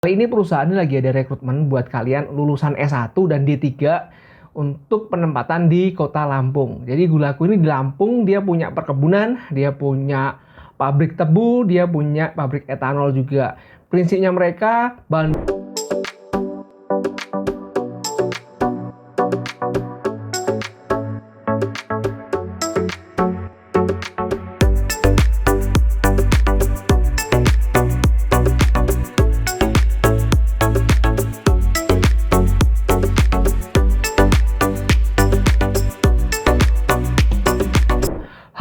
Kali ini perusahaan ini lagi ada rekrutmen buat kalian lulusan S1 dan D3 untuk penempatan di Kota Lampung. Jadi Gulaku ini di Lampung, dia punya perkebunan, dia punya pabrik tebu, dia punya pabrik etanol juga. Prinsipnya mereka bahan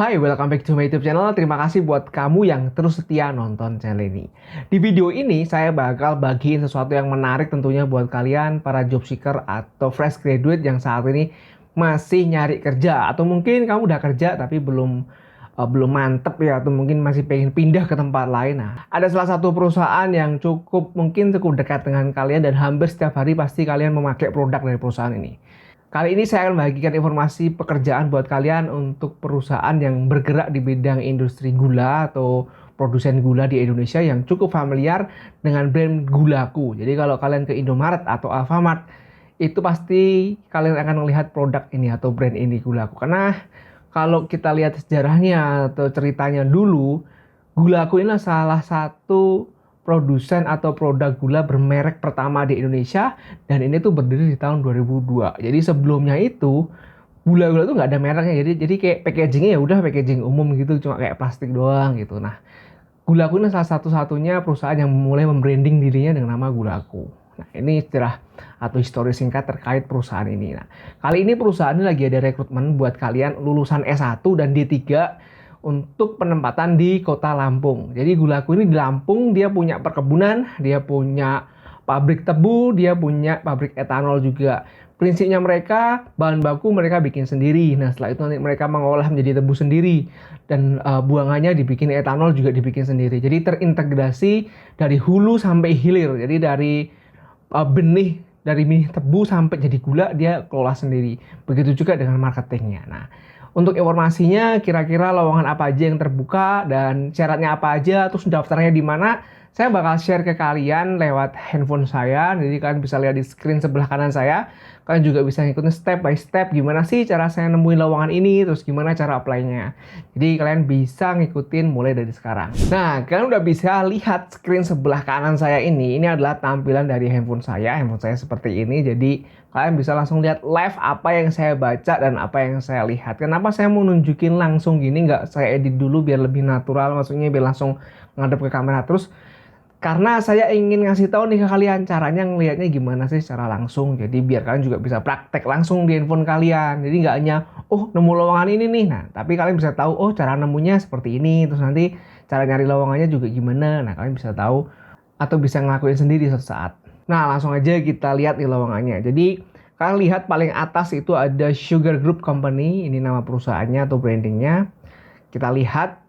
Hai, welcome back to my YouTube channel. Terima kasih buat kamu yang terus setia nonton channel ini. Di video ini saya bakal bagiin sesuatu yang menarik tentunya buat kalian para job seeker atau fresh graduate yang saat ini masih nyari kerja, atau mungkin kamu udah kerja tapi belum mantep ya, atau mungkin masih pengen pindah ke tempat lain. Nah, ada salah satu perusahaan yang cukup dekat dengan kalian dan hampir setiap hari pasti kalian memakai produk dari perusahaan ini. Kali ini saya akan membagikan informasi pekerjaan buat kalian untuk perusahaan yang bergerak di bidang industri gula atau produsen gula di Indonesia yang cukup familiar dengan brand Gulaku. Jadi kalau kalian ke Indomaret atau Alfamart, itu pasti kalian akan melihat produk ini atau brand ini Gulaku. Karena kalau kita lihat sejarahnya atau ceritanya dulu, Gulaku ini salah satu produsen atau produk gula bermerek pertama di Indonesia, dan ini tuh berdiri di tahun 2002. Jadi sebelumnya itu gula-gula tuh nggak ada mereknya, jadi kayak packagingnya ya udah packaging umum gitu, cuma kayak plastik doang gitu. Nah, Gulaku ini salah satu-satunya perusahaan yang mulai membranding dirinya dengan nama Gulaku. Nah, ini sejarah atau histori singkat terkait perusahaan ini. Nah, kali ini perusahaan ini lagi ada rekrutmen buat kalian lulusan S1 dan D3 untuk penempatan di Kota Lampung. Jadi Gulaku ini di Lampung, dia punya perkebunan, dia punya pabrik tebu, dia punya pabrik etanol juga. Prinsipnya mereka bahan baku mereka bikin sendiri. Nah, setelah itu nanti mereka mengolah menjadi tebu sendiri, dan buangannya dibikin etanol juga dibikin sendiri. Jadi terintegrasi dari hulu sampai hilir. Jadi dari benih tebu sampai jadi gula dia kelola sendiri. Begitu juga dengan marketingnya. Nah, untuk informasinya, kira-kira lowongan apa aja yang terbuka dan syaratnya apa aja, terus daftarnya di mana, saya bakal share ke kalian lewat handphone saya. Jadi kalian bisa lihat di screen sebelah kanan saya. Kalian juga bisa ngikutin step by step gimana sih cara saya nemuin lowongan ini, terus gimana cara apply-nya. Jadi kalian bisa ngikutin mulai dari sekarang. Nah, kalian udah bisa lihat screen sebelah kanan saya ini. Ini adalah tampilan dari handphone saya. Handphone saya seperti ini. Jadi kalian bisa langsung lihat live apa yang saya baca dan apa yang saya lihat. Kenapa saya mau nunjukin langsung gini, nggak saya edit dulu biar lebih natural, maksudnya biar langsung ngadep ke kamera terus. Karena saya ingin ngasih tahu nih ke kalian caranya ngelihatnya gimana sih secara langsung. Jadi biar kalian juga bisa praktek langsung di handphone kalian. Jadi nggak hanya, oh nemu lowongan ini nih. Nah, tapi kalian bisa tahu, oh cara nemunya seperti ini. Terus nanti cara nyari lowongannya juga gimana. Nah, kalian bisa tahu atau bisa ngelakuin sendiri suatu saat. Nah, langsung aja kita lihat nih lowongannya. Jadi kalian lihat paling atas itu ada Sugar Group Company. Ini nama perusahaannya atau brandingnya. Kita lihat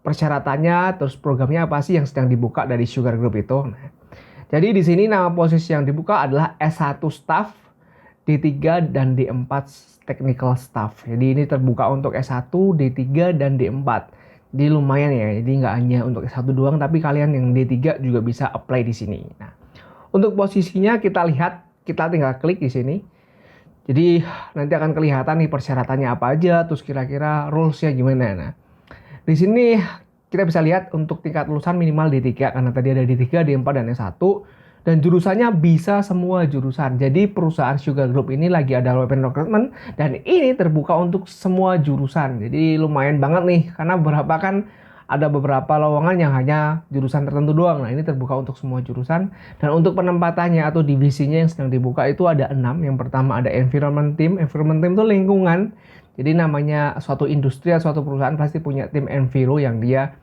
persyaratannya, terus programnya apa sih yang sedang dibuka dari Sugar Group itu. Nah, jadi di sini nama posisi yang dibuka adalah S1 Staff, D3 dan D4 Technical Staff. Jadi ini terbuka untuk S1, D3 dan D4. Jadi lumayan ya. Jadi nggak hanya untuk S1 doang, tapi kalian yang D3 juga bisa apply di sini. Nah, untuk posisinya kita lihat, kita tinggal klik di sini. Jadi nanti akan kelihatan nih persyaratannya apa aja, terus kira-kira rules-nya gimana. Nah, di sini kita bisa lihat untuk tingkat lulusan minimal D3, karena tadi ada D3, D4, dan S1. Dan jurusannya bisa semua jurusan. Jadi perusahaan Sugar Group ini lagi ada open recruitment, dan ini terbuka untuk semua jurusan. Jadi lumayan banget nih, karena ada beberapa lowongan yang hanya jurusan tertentu doang. Nah, ini terbuka untuk semua jurusan. Dan untuk penempatannya atau divisinya yang sedang dibuka itu ada 6. Yang pertama ada Environment Team. Environment Team itu lingkungan. Jadi namanya suatu industri atau suatu perusahaan pasti punya tim enviro yang dia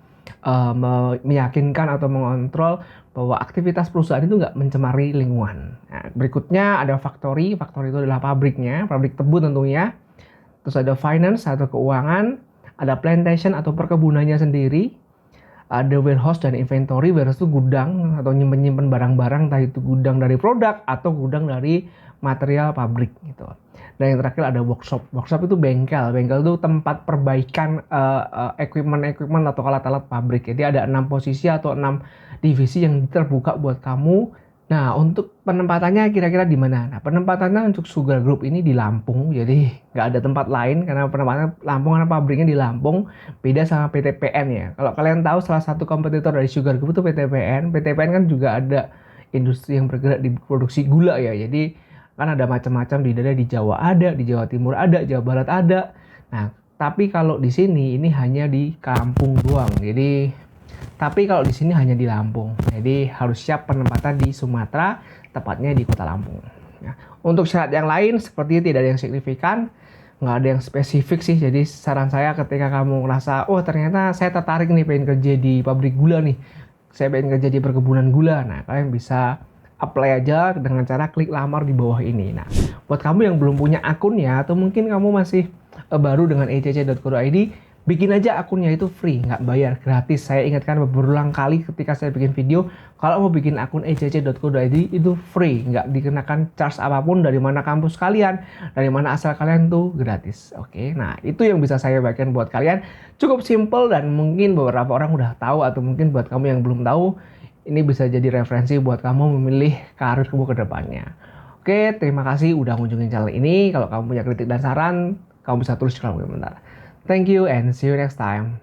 meyakinkan atau mengontrol bahwa aktivitas perusahaan itu nggak mencemari lingkungan. Nah, berikutnya ada factory. Factory itu adalah pabriknya, pabrik tebu tentunya. Terus ada finance atau keuangan, ada plantation atau perkebunannya sendiri, ada warehouse dan inventory. Warehouse itu gudang atau nyimpen barang-barang, entah itu gudang dari produk atau gudang dari material pabrik gitu. Dan yang terakhir ada workshop. Workshop itu bengkel. Bengkel itu tempat perbaikan equipment atau alat-alat pabrik. Jadi ada 6 posisi atau 6 divisi yang terbuka buat kamu. Nah, untuk penempatannya kira-kira di mana? Nah, penempatannya untuk Sugar Group ini di Lampung. Jadi nggak ada tempat lain karena penempatannya Lampung, karena pabriknya di Lampung. Beda sama PTPN ya. Kalau kalian tahu salah satu kompetitor dari Sugar Group itu PTPN. PTPN kan juga ada industri yang bergerak di produksi gula ya. Jadi kan ada macam-macam, di Jawa ada, di Jawa Timur ada, Jawa Barat ada. Nah, tapi kalau di sini ini hanya di kampung doang. Tapi kalau di sini hanya di Lampung. Jadi harus siap penempatan di Sumatera, tepatnya di Kota Lampung. Nah, untuk syarat yang lain seperti tidak ada yang signifikan, nggak ada yang spesifik sih. Jadi saran saya ketika kamu ngerasa, oh ternyata saya tertarik nih pengen kerja di pabrik gula nih, saya pengen kerja di perkebunan gula. Nah, kalian bisa apply aja dengan cara klik lamar di bawah ini. Nah, buat kamu yang belum punya akunnya atau mungkin kamu masih baru dengan ecc.co.id, bikin aja akunnya, itu free, nggak bayar, gratis. Saya ingatkan berulang kali ketika saya bikin video, kalau mau bikin akun ecc.co.id itu free, nggak dikenakan charge apapun. Dari mana kampus kalian, dari mana asal kalian, tuh gratis. Oke, nah itu yang bisa saya bagikan buat kalian. Cukup simple dan mungkin beberapa orang udah tahu, atau mungkin buat kamu yang belum tahu, ini bisa jadi referensi buat kamu memilih karir kamu ke depannya. Oke, terima kasih udah kunjungin channel ini. Kalau kamu punya kritik dan saran, kamu bisa tulis di kolom komentar. Thank you and see you next time.